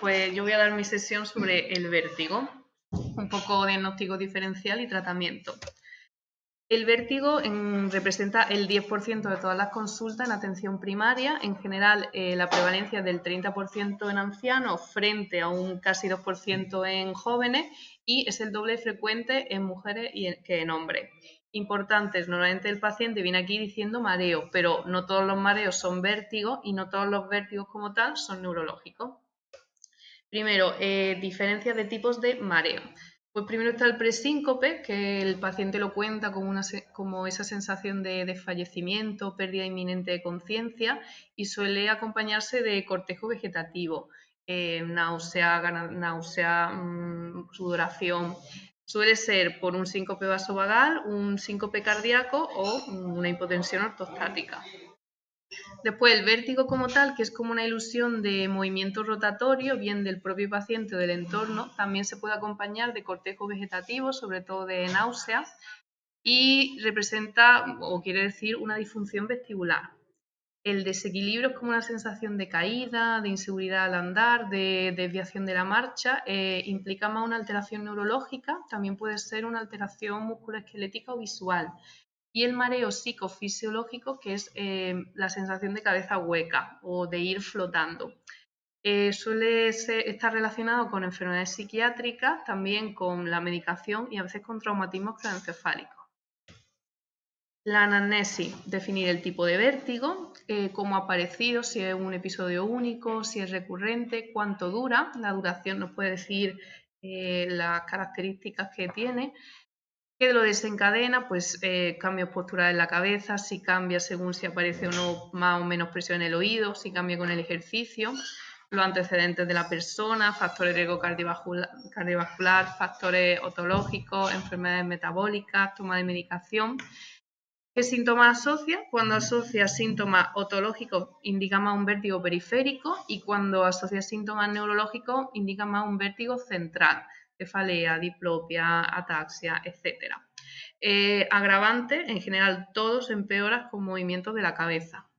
Pues yo voy a dar mi sesión sobre el vértigo, un poco diagnóstico diferencial y tratamiento. El vértigo representa el 10% de todas las consultas en atención primaria. En general, la prevalencia es del 30% en ancianos frente a un casi 2% en jóvenes y es el doble frecuente en mujeres que en hombres. Importantes, normalmente el paciente viene aquí diciendo mareo, pero no todos los mareos son vértigos y no todos los vértigos como tal son neurológicos. Primero, diferencias de tipos de mareo. Pues primero está el presíncope, que el paciente lo cuenta como esa sensación de desfallecimiento, pérdida inminente de conciencia y suele acompañarse de cortejo vegetativo, náusea, sudoración. Suele ser por un síncope vasovagal, un síncope cardíaco o una hipotensión ortostática. Después el vértigo como tal, que es como una ilusión de movimiento rotatorio, bien del propio paciente o del entorno, también se puede acompañar de cortejo vegetativo, sobre todo de náuseas, y representa o quiere decir una disfunción vestibular. El desequilibrio es como una sensación de caída, de inseguridad al andar, de desviación de la marcha, implica más una alteración neurológica, también puede ser una alteración musculoesquelética o visual. Y el mareo psicofisiológico, que es la sensación de cabeza hueca o de ir flotando. Suele estar relacionado con enfermedades psiquiátricas, también con la medicación y a veces con traumatismos craneoencefálicos. La anamnesis, definir el tipo de vértigo, cómo ha aparecido, si es un episodio único, si es recurrente, cuánto dura. La duración nos puede decir las características que tiene. ¿Qué lo desencadena? Pues cambios posturales en la cabeza, si cambia según si aparece o no más o menos presión en el oído, si cambia con el ejercicio, los antecedentes de la persona, factores de riesgo cardiovascular, factores otológicos, enfermedades metabólicas, toma de medicación. ¿Qué síntomas asocia? Cuando asocia síntomas otológicos indica más un vértigo periférico y cuando asocia síntomas neurológicos indica más un vértigo central, cefalea, diplopia, ataxia, etc. Agravante, en general todos empeoran con movimientos de la cabeza.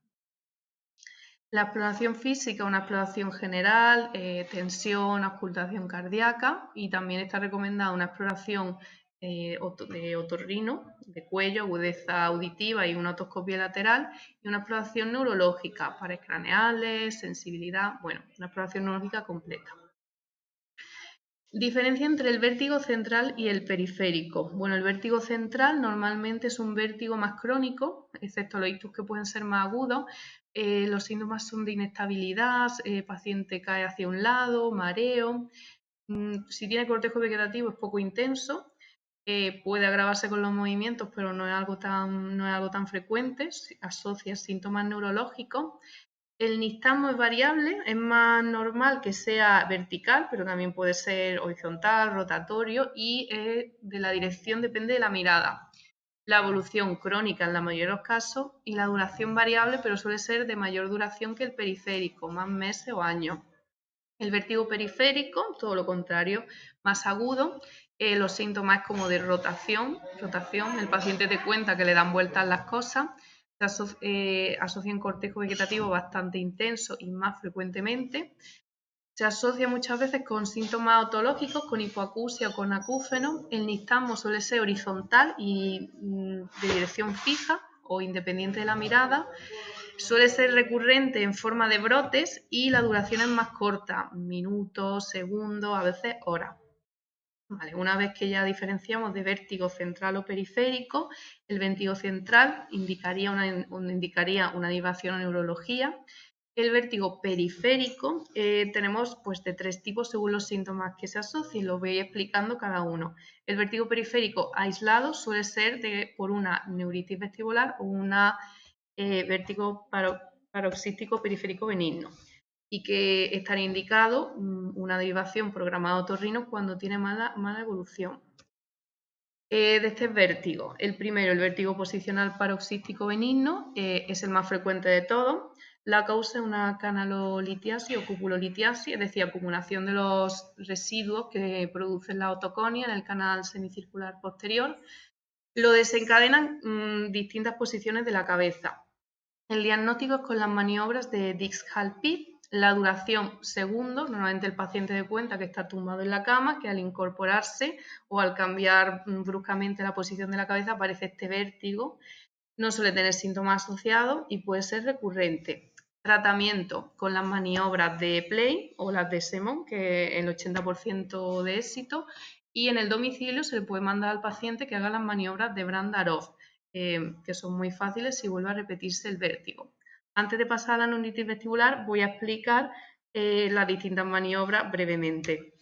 La exploración física, una exploración general, tensión, auscultación cardíaca y también está recomendada una exploración de otorrino, de cuello, agudeza auditiva y una otoscopia lateral y una exploración neurológica, pares craneales, sensibilidad, bueno, una exploración neurológica completa. Diferencia entre el vértigo central y el periférico. Bueno, el vértigo central normalmente es un vértigo más crónico, excepto los ictus que pueden ser más agudos. Los síntomas son de inestabilidad, el paciente cae hacia un lado, mareo. Si tiene cortejo vegetativo es poco intenso, puede agravarse con los movimientos, pero no es algo tan frecuente, asocia síntomas neurológicos. El nistagmo es variable, es más normal que sea vertical, pero también puede ser horizontal, rotatorio y de la dirección depende de la mirada. La evolución crónica en la mayoría de los casos y la duración variable, pero suele ser de mayor duración que el periférico, más meses o años. El vértigo periférico, todo lo contrario, más agudo. Los síntomas como de rotación, el paciente te cuenta que le dan vueltas las cosas, se asocian cortejo vegetativo bastante intenso y más frecuentemente. Se asocia muchas veces con síntomas otológicos, con hipoacusia o con acúfeno. El nistagmo suele ser horizontal y de dirección fija o independiente de la mirada. Suele ser recurrente en forma de brotes y la duración es más corta, minutos, segundos, a veces horas. Vale, una vez que ya diferenciamos de vértigo central o periférico, el vértigo central indicaría una derivación a neurología. El vértigo periférico tenemos pues, de tres tipos según los síntomas que se asocien, lo voy explicando cada uno. El vértigo periférico aislado suele ser por una neuritis vestibular o una vértigo paroxístico periférico benigno y que estaría indicado una derivación programada otorrino cuando tiene mala evolución. De este vértigo, el primero, el vértigo posicional paroxístico benigno, es el más frecuente de todos. La causa es una canalolitiasis o cupulolitiasis, es decir, acumulación de los residuos que producen la otoconia en el canal semicircular posterior. Lo desencadenan distintas posiciones de la cabeza. El diagnóstico es con las maniobras de Dix-Hallpit, La duración, segundos. Normalmente el paciente da cuenta que está tumbado en la cama, que al incorporarse o al cambiar bruscamente la posición de la cabeza aparece este vértigo. No suele tener síntomas asociados y puede ser recurrente. Tratamiento con las maniobras de Play o las de Semon, que el 80% de éxito, y en el domicilio se le puede mandar al paciente que haga las maniobras de Brandarov, que son muy fáciles si vuelve a repetirse el vértigo. Antes de pasar a la neuritis vestibular, voy a explicar las distintas maniobras brevemente.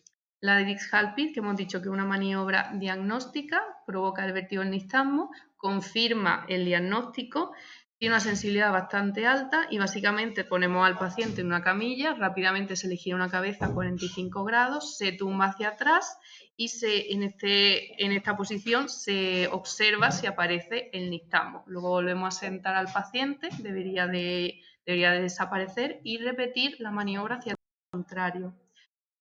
La de Dix-Hallpit, que hemos dicho que es una maniobra diagnóstica, provoca el vértigo del nistagmo, confirma el diagnóstico, tiene una sensibilidad bastante alta y básicamente ponemos al paciente en una camilla, rápidamente se le gira una cabeza a 45 grados, se tumba hacia atrás y en esta posición se observa si aparece el nistagmo. Luego volvemos a sentar al paciente, debería de desaparecer y repetir la maniobra hacia el contrario.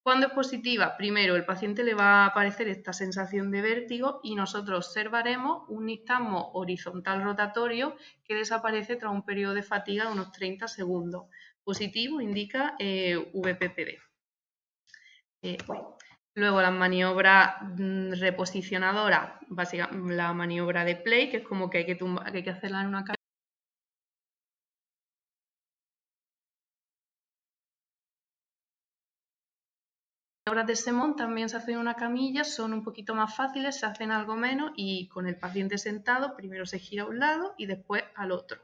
Cuando es positiva, primero el paciente le va a aparecer esta sensación de vértigo y nosotros observaremos un nistagmo horizontal rotatorio que desaparece tras un periodo de fatiga de unos 30 segundos. Positivo indica VPPD. Luego las maniobras reposicionadoras, básicamente la maniobra de Play, que es como que hay que hacerla en una maniobras de Semon también se hacen en una camilla, son un poquito más fáciles, se hacen algo menos y con el paciente sentado primero se gira a un lado y después al otro.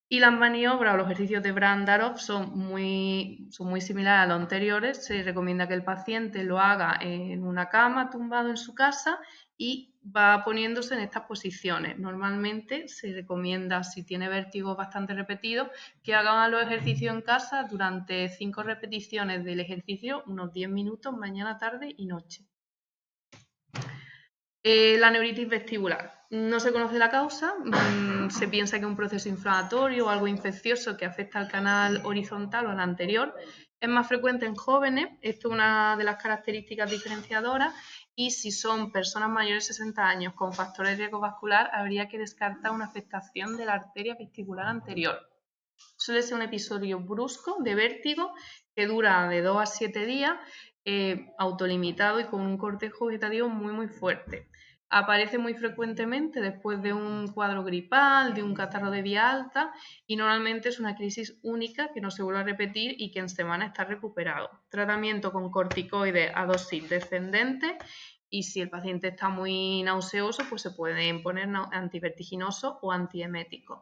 Y las maniobras o los ejercicios de Brandarov son muy similares a los anteriores. Se recomienda que el paciente lo haga en una cama, tumbado en su casa y va poniéndose en estas posiciones. Normalmente se recomienda, si tiene vértigo bastante repetido, que hagan los ejercicios en casa durante 5 repeticiones del ejercicio, unos 10 minutos, mañana, tarde y noche. La neuritis vestibular. No se conoce la causa, se piensa que es un proceso inflamatorio o algo infeccioso que afecta al canal horizontal o al anterior. Es más frecuente en jóvenes, esto es una de las características diferenciadoras, y si son personas mayores de 60 años con factores de riesgo vascular, habría que descartar una afectación de la arteria vestibular anterior. Suele ser un episodio brusco de vértigo que dura de 2 a 7 días, autolimitado y con un cortejo vegetativo muy fuerte. Aparece muy frecuentemente después de un cuadro gripal, de un catarro de vía alta y normalmente es una crisis única que no se vuelve a repetir y que en semana está recuperado. Tratamiento con corticoides a dosis descendente y si el paciente está muy nauseoso, pues se pueden poner antivertiginosos o antieméticos.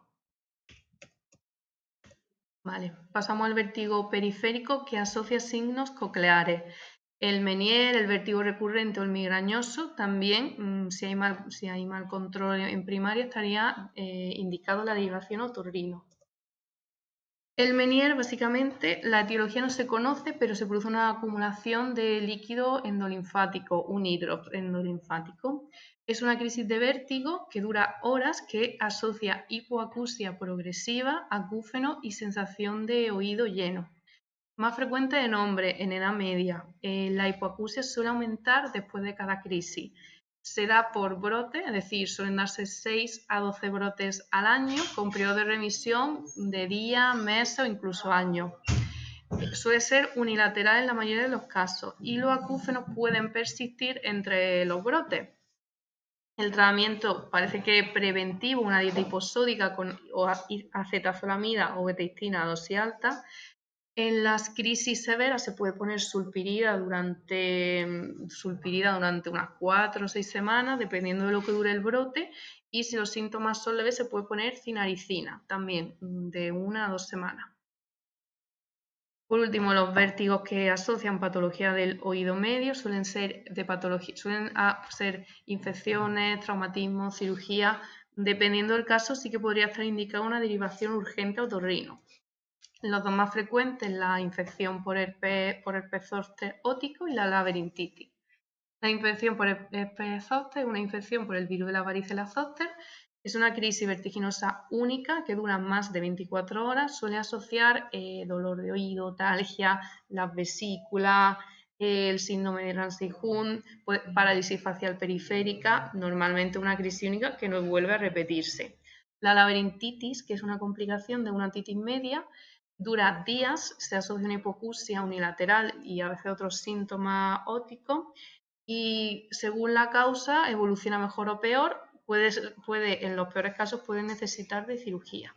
Vale, pasamos al vértigo periférico que asocia signos cocleares. El Menier, el vértigo recurrente o el migrañoso también, si hay mal control en primaria, estaría indicado la derivación a otorrino. El Menier, básicamente, la etiología no se conoce, pero se produce una acumulación de líquido endolinfático, un hidrop endolinfático. Es una crisis de vértigo que dura horas, que asocia hipoacusia progresiva, acúfeno y sensación de oído lleno. Más frecuente en hombres, en edad media. La hipoacusia suele aumentar después de cada crisis. Se da por brote, es decir, suelen darse 6 a 12 brotes al año, con periodo de remisión de días, meses o incluso años. Suele ser unilateral en la mayoría de los casos y los acúfenos pueden persistir entre los brotes. El tratamiento parece que es preventivo, una dieta hiposódica con acetazolamida o betaistina a dosis alta. En las crisis severas se puede poner sulpirida durante unas 4 o 6 semanas, dependiendo de lo que dure el brote, y si los síntomas son leves se puede poner cinaricina, también de 1 a 2 semanas. Por último, los vértigos que asocian patología del oído medio suelen ser infecciones, traumatismos, cirugía. Dependiendo del caso, sí que podría estar indicada una derivación urgente a otorrino. Los dos más frecuentes, la infección por herpes zóster ótico y la laberintitis. La infección por herpes zóster es una infección por el virus de la varicela zóster. Es una crisis vertiginosa única que dura más de 24 horas. Suele asociar dolor de oído, talgia, las vesículas, el síndrome de Ramsay-Hunt, parálisis facial periférica, normalmente una crisis única que no vuelve a repetirse. La laberintitis, que es una complicación de una otitis media, dura días, se asocia una hipoacusia unilateral y a veces otros síntomas ópticos y según la causa evoluciona mejor o peor, en los peores casos puede necesitar de cirugía.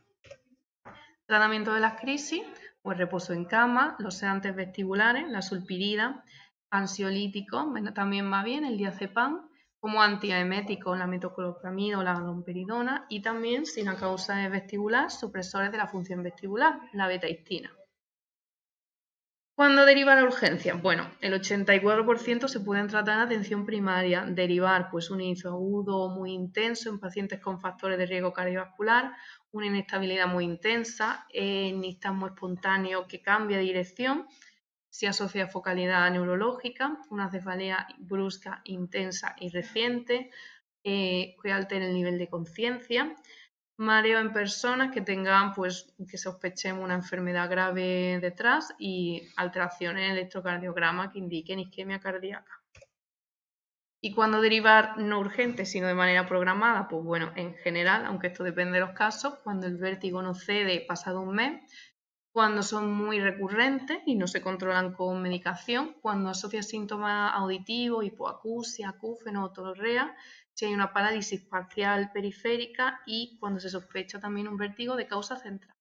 Tratamiento de las crisis, pues reposo en cama, los sedantes vestibulares, la sulpirida, ansiolíticos, también va bien el diazepam, como antiemético la metoclopramida o la domperidona y también, si la causa es vestibular, supresores de la función vestibular, la betahistina. ¿Cuándo deriva la urgencia? Bueno, el 84% se pueden tratar en atención primaria. Derivar, pues un inicio agudo muy intenso en pacientes con factores de riesgo cardiovascular, una inestabilidad muy intensa, nistagmo espontáneo que cambia de dirección, se asocia a focalidad neurológica, una cefalea brusca, intensa y reciente, que altere el nivel de conciencia. Mareo en personas que tengan, pues, que sospechemos una enfermedad grave detrás y alteraciones en el electrocardiograma que indiquen isquemia cardíaca. ¿Y cuándo derivar no urgente, sino de manera programada? Pues bueno, en general, aunque esto depende de los casos, cuando el vértigo no cede pasado un mes, cuando son muy recurrentes y no se controlan con medicación, cuando asocia síntomas auditivos, hipoacusia, acúfeno o tonorrea, si hay una parálisis parcial periférica y cuando se sospecha también un vértigo de causa central.